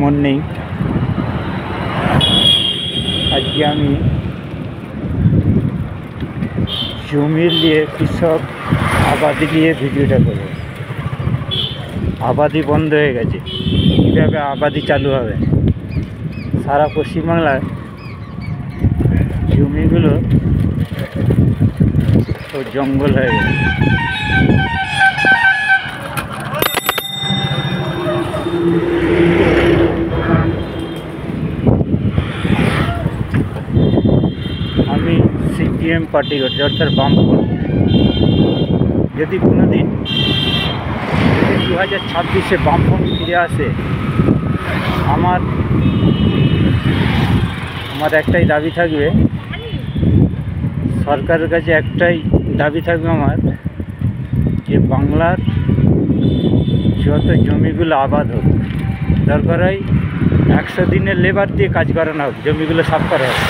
Morning. আজকে আমি জমির নিয়ে কৃষক আবাদি নিয়ে ভিডিওটা করব। আবাদি বন্ধ হয়ে গেছে, কীভাবে আবাদি চালু হবে? সারা পশ্চিমবাংলায় জমিগুলো তো জঙ্গল হয়ে গেছে। আমি সিপিএম পার্টি করছি, অর্থাৎ বামফ্রন্ট। যদি কোনো দিন 2026-এ বামফ্রন্ট ফিরে আসে, আমার একটাই দাবি থাকবে, সরকারের কাছে একটাই দাবি থাকবে আমার, যে বাংলার যত জমিগুলো আবাদ হোক, দরকার হয় 100 দিনের লেবার দিয়ে কাজ করানো হোক, জমিগুলো সাফ করা হোক।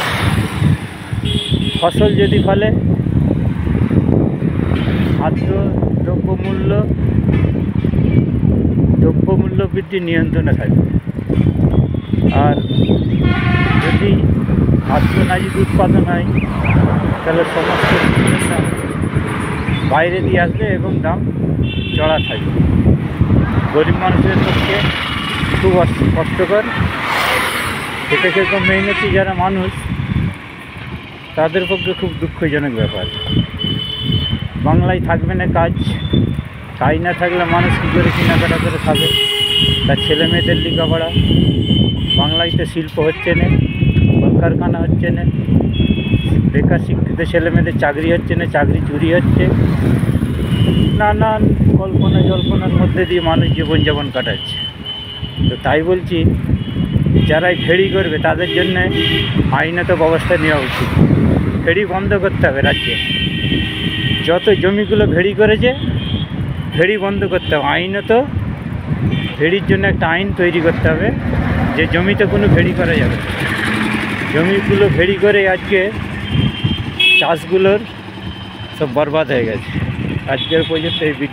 ফসল যদি ফলে, খাদ্য দ্রব্যমূল্য বৃদ্ধি নিয়ন্ত্রণে থাকবে। আর যদি খাদ্য না যদি উৎপাদন হয়, তাহলে সমস্ত জিনিসের দাম বাইরে দিয়ে আসবে এবং দাম চড়া থাকবে। গরিব মানুষের পক্ষে খুব কষ্টকর। খেতে খেতে মেহনতি যারা মানুষ, তাদের পক্ষে খুব দুঃখজনক ব্যাপার। বাংলায় থাকবে না কাজ না থাকলে মানুষ কী করে কেনাকাটা করে খাবে? তার ছেলে মেয়েদের লেখাপড়া। বাংলায় তো শিল্প হচ্ছে না, কলকারখানা হচ্ছে না, বেকার শিক্ষিত ছেলে মেয়েদের চাকরি হচ্ছে না, চাকরি চুরি হচ্ছে। নানান জল্পনার মধ্যে দিয়ে মানুষ জীবনযাপন কাটাচ্ছে। তো তাই বলছি, যারাই ফেরি করবে তাদের জন্য আইনত ব্যবস্থা নেওয়া উচিত। ফেরি বন্ধ করতে হবে রাজ্যে। যত জমিগুলো ভেড়ি করেছে, ফেরি বন্ধ করতে হবে। আইনত ফেরির জন্য একটা আইন তৈরি করতে হবে, যে জমিতে কোনো ফেরি করা যাবে না। জমিগুলো ফেরি করে আজকে চাষগুলোর সব বরবাদ হয়ে গেছে। আজকের পর্যন্ত এই ভিডিও।